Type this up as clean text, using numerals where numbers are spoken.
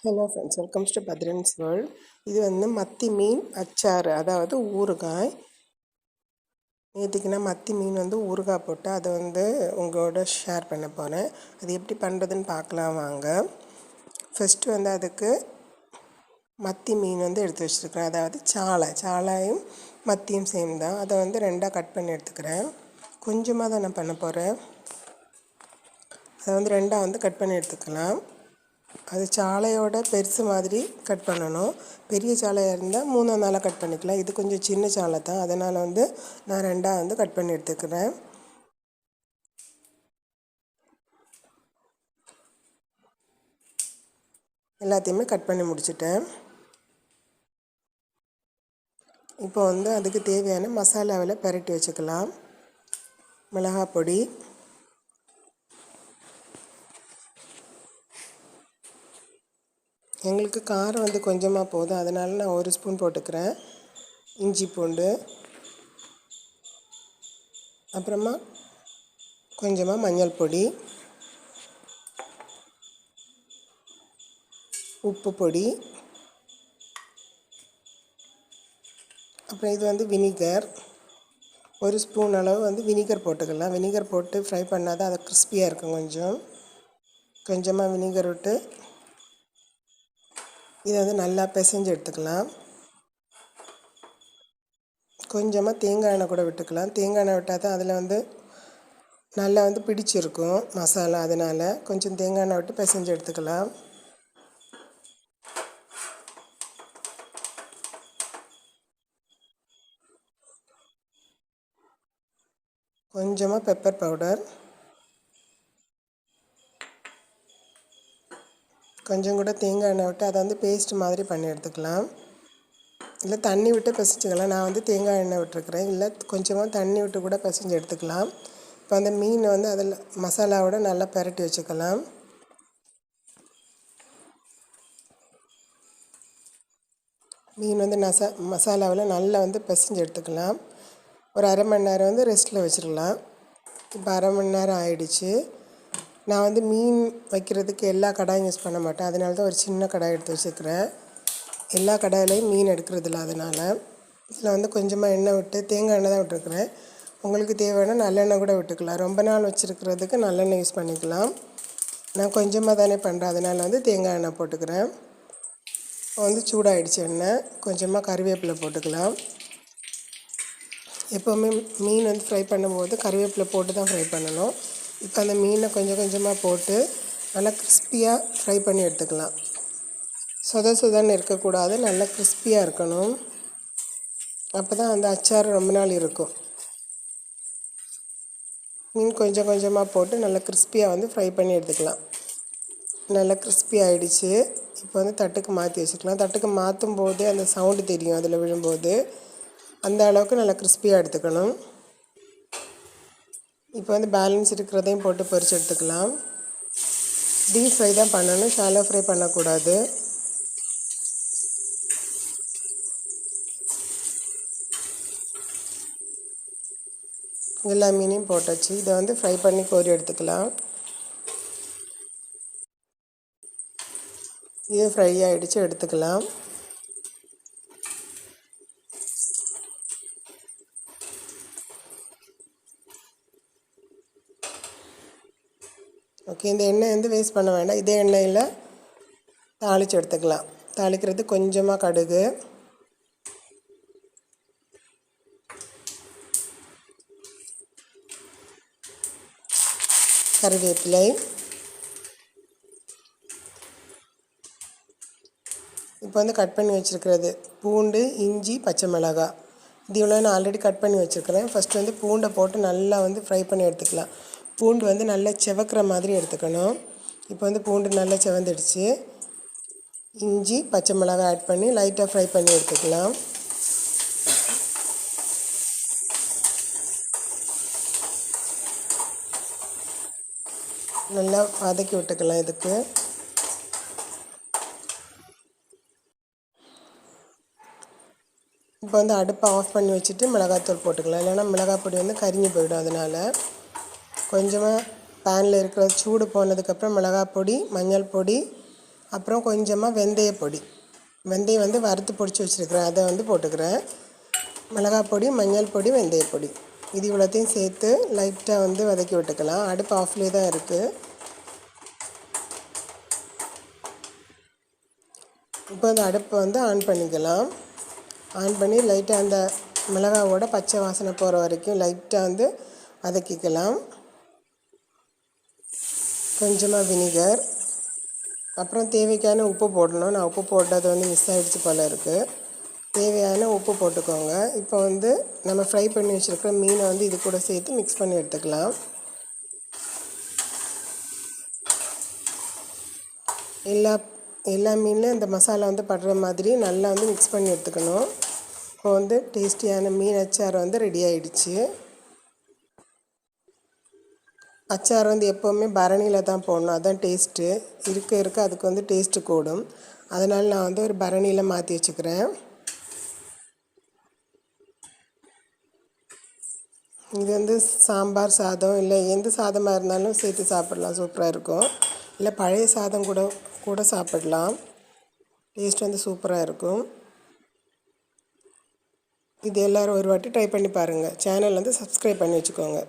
Hello friends, welcomes to patrons world. இது வந்து மத்தி மீன் அச்சாறு, அதாவது ஊறுகாய். நேற்றுக்கு நான் மத்தி மீன் வந்து ஊறுகாய் போட்டு அதை வந்து உங்களோட ஷேர் பண்ண போகிறேன். அது எப்படி பண்ணுறதுன்னு பார்க்கலாம் வாங்க. ஃபஸ்ட்டு வந்து அதுக்கு மத்தி மீன் வந்து எடுத்து வச்சுருக்கிறேன். அதாவது சாலையும் மத்தியும் சேம் தான். அதை வந்து ரெண்டாக கட் பண்ணி எடுத்துக்கிறேன். கொஞ்சமாக தான் நான் பண்ண போகிறேன். அதை வந்து ரெண்டாக வந்து கட் பண்ணி எடுத்துக்கலாம். அது சாலையோட பெருசு மாதிரி கட் பண்ணணும். பெரிய சாலையாக இருந்தால் 3 கட் பண்ணிக்கலாம். இது கொஞ்சம் சின்ன சாலை தான், அதனால் வந்து நான் ரெண்டாக வந்து கட் பண்ணி எடுத்துக்கிறேன். எல்லாத்தையுமே கட் பண்ணி முடிச்சிட்டேன். இப்போ வந்து அதுக்கு தேவையான மசாலாவில் பெரட்டி வச்சுக்கலாம். மிளகாய் பொடி, எங்களுக்கு காரம் வந்து கொஞ்சமாக போதும், அதனால் நான் 1 ஸ்பூன் போட்டுக்கிறேன். இஞ்சி பூண்டு, அப்புறமா கொஞ்சமாக மஞ்சள் பொடி, உப்பு பொடி, அப்புறம் இது வந்து வினிகர். 1 ஸ்பூன் அளவு வந்து வினிகர் போட்டுக்கலாம். வினிகர் போட்டு ஃப்ரை பண்ணால் தான் அது கிறிஸ்பியாக இருக்கும். கொஞ்சமாக வினிகர் விட்டு இதை வந்து நல்லா பிசைஞ்சு எடுத்துக்கலாம். கொஞ்சமாக தேங்காய் எண்ணெய் கூட விட்டுக்கலாம். தேங்காய் எண்ணெய் விட்டால் தான் அதில் வந்து நல்லா வந்து பிடிச்சிருக்கும் மசாலா, அதனால் கொஞ்சம் தேங்காய் எண்ணெய் விட்டு பிசைஞ்சு எடுத்துக்கலாம். கொஞ்சமாக பெப்பர் பவுடர், கொஞ்சம் கூட தேங்காய் எண்ணெய் விட்டு அதை வந்து பேஸ்ட் மாதிரி பண்ணி எடுத்துக்கலாம். இல்லை தண்ணி விட்டு பிசைஞ்சிக்கலாம். நான் வந்து தேங்காய் எண்ணெய் விட்டுருக்குறேன். இல்லை கொஞ்சமாக தண்ணி விட்டு கூட பிசைஞ்சு எடுத்துக்கலாம். இப்போ அந்த மீன் வந்து அதில் மசாலாவோட நல்லா பெரட்டி வச்சுக்கலாம். மீன் வந்து மசாலாவில் நல்லா வந்து பிசைஞ்சு எடுத்துக்கலாம். ஒரு 1/2 மணி நேரம் வந்து ரெஸ்ட்டில் வச்சிடலாம். இப்போ 1/2 மணி நேரம் ஆயிடுச்சு. நான் வந்து மீன் வைக்கிறதுக்கு எல்லா கடாயும் யூஸ் பண்ண மாட்டேன், அதனால தான் ஒரு சின்ன கடாய் எடுத்து வச்சுருக்கிறேன். எல்லா கடாயிலையும் மீன் எடுக்கிறதில்ல, அதனால் இதில் வந்து கொஞ்சமாக எண்ணெய் விட்டு, தேங்காய் எண்ணெய் தான் விட்டுருக்குறேன். உங்களுக்கு தேவையான நல்லெண்ணெய் கூட விட்டுக்கலாம். ரொம்ப நாள் வச்சுருக்கிறதுக்கு நல்லெண்ணெய் யூஸ் பண்ணிக்கலாம். நான் கொஞ்சமாக தானே பண்ணுறேன், அதனால் வந்து தேங்காய் எண்ணெய் போட்டுக்கிறேன். வந்து சூடாகிடுச்சு எண்ணெய். கொஞ்சமாக கறிவேப்பிலை போட்டுக்கலாம். எப்போவுமே மீன் வந்து ஃப்ரை பண்ணும்போது கறிவேப்பிலை போட்டு தான் ஃப்ரை பண்ணணும். இப்போ அந்த மீனை கொஞ்சம் கொஞ்சமாக போட்டு நல்லா கிறிஸ்பியாக ஃப்ரை பண்ணி எடுத்துக்கலாம். சொதன்னு இருக்கக்கூடாது, நல்லா கிறிஸ்பியாக இருக்கணும். அப்போ தான் அந்த அச்சார் ரொம்ப நாள் இருக்கும். மீன் கொஞ்சம் கொஞ்சமாக போட்டு நல்லா கிறிஸ்பியாக வந்து ஃப்ரை பண்ணி எடுத்துக்கலாம். நல்லா கிறிஸ்பி ஆகிடுச்சு. இப்போ வந்து தட்டுக்கு மாற்றி வச்சுக்கலாம். தட்டுக்கு மாற்றும் போதே அந்த சவுண்டு தெரியும் அதில் விழும்போது. அந்த அளவுக்கு நல்லா கிறிஸ்பியாக எடுத்துக்கணும். இப்போ வந்து பேலன்ஸ் இருக்கிறதையும் போட்டு பொரிச்சு எடுத்துக்கலாம். டீப் ஃப்ரை தான் பண்ணணும், ஷாலோ ஃப்ரை பண்ணக்கூடாது. எல்லா மீனையும் போட்டாச்சு. இதை வந்து ஃப்ரை பண்ணி கோரி எடுத்துக்கலாம். இது ஃப்ரை ஆகிடுச்சு, எடுத்துக்கலாம். ஓகே, இந்த எண்ணெய் வந்து வேஸ்ட் பண்ண வேண்டாம். இதே எண்ணெயில் தாளித்து எடுத்துக்கலாம். தாளிக்கிறது கொஞ்சமாக கடுகு, கறிவேப்பிலை, இப்போ வந்து கட் பண்ணி வச்சுருக்கிறது பூண்டு, இஞ்சி, பச்சை மிளகாய். இது இவ்வளோ நான் ஆல்ரெடி கட் பண்ணி வச்சுருக்கிறேன். ஃபஸ்ட்டு வந்து பூண்டை போட்டு நல்லா வந்து ஃப்ரை பண்ணி எடுத்துக்கலாம். பூண்டு வந்து நல்லா செவக்கிற மாதிரி எடுத்துக்கணும். இப்போ வந்து பூண்டு நல்லா செவந்துடுச்சு. இஞ்சி, பச்சை மிளகாய் ஆட் பண்ணி லைட்டாக ஃப்ரை பண்ணி எடுத்துக்கலாம். நல்லா வதக்கி விட்டுக்கலாம். இதுக்கு இப்போ வந்து அடுப்பை ஆஃப் பண்ணி வச்சுட்டு மிளகாத்தூள் போட்டுக்கலாம். இல்லைன்னா மிளகாய் பொடி வந்து கரிஞ்சு போயிடும். அதனால் கொஞ்சமாக பேனில் இருக்கிற சூடு போனதுக்கப்புறம் மிளகாய் பொடி, மஞ்சள் பொடி, அப்புறம் கொஞ்சமாக வெந்தயப்பொடி, வெந்தயம் வந்து வறுத்து பொடிச்சு வச்சுருக்கிறேன், அதை வந்து போட்டுக்கிறேன். மிளகாய் பொடி, மஞ்சள் பொடி, வெந்தயப்பொடி, இது இவ்வளோத்தையும் சேர்த்து லைட்டாக வந்து வதக்கி விட்டுக்கலாம். அடுப்பு ஆஃப்லேயே தான் இருக்குது. இப்போ அந்த அடுப்பை வந்து ஆன் பண்ணிக்கலாம். ஆன் பண்ணி லைட்டாக அந்த மிளகாவோட பச்சை வாசனை போகிற வரைக்கும் லைட்டாக வந்து வதக்கிக்கலாம். கொஞ்சமாக வினிகர், அப்புறம் தேவைக்கான உப்பு போடணும். நான் உப்பு போட்டது வந்து மிஸ் ஆகிடுச்சு போல் இருக்குது. தேவையான உப்பு போட்டுக்கோங்க. இப்போ வந்து நம்ம ஃப்ரை பண்ணி வச்சுருக்கிற மீனை வந்து இது கூட சேர்த்து மிக்ஸ் பண்ணி எடுத்துக்கலாம். எல்லா மீன்லையும் இந்த மசாலா வந்து படுற மாதிரி நல்லா வந்து மிக்ஸ் பண்ணி எடுத்துக்கணும். இப்போ வந்து டேஸ்டியான மீன் அச்சார் வந்து ரெடி ஆகிடுச்சு. அச்சார் வந்து எப்போவுமே பரணியில் தான் போடணும், அதுதான் டேஸ்ட்டு. இருக்க அதுக்கு வந்து டேஸ்ட்டு கூடும். அதனால் நான் வந்து ஒரு பரணியில் மாற்றி வச்சுக்கிறேன். இது வந்து சாம்பார் சாதம் இல்லை எந்த சாதமாக இருந்தாலும் சேர்த்து சாப்பிடலாம், சூப்பராக இருக்கும். இல்லை பழைய சாதம் கூட சாப்பிடலாம், டேஸ்ட் வந்து சூப்பராக இருக்கும். இது எல்லோரும் ஒரு வாட்டி ட்ரை பண்ணி பாருங்கள். சேனல் வந்து சப்ஸ்கிரைப் பண்ணி வச்சுக்கோங்க.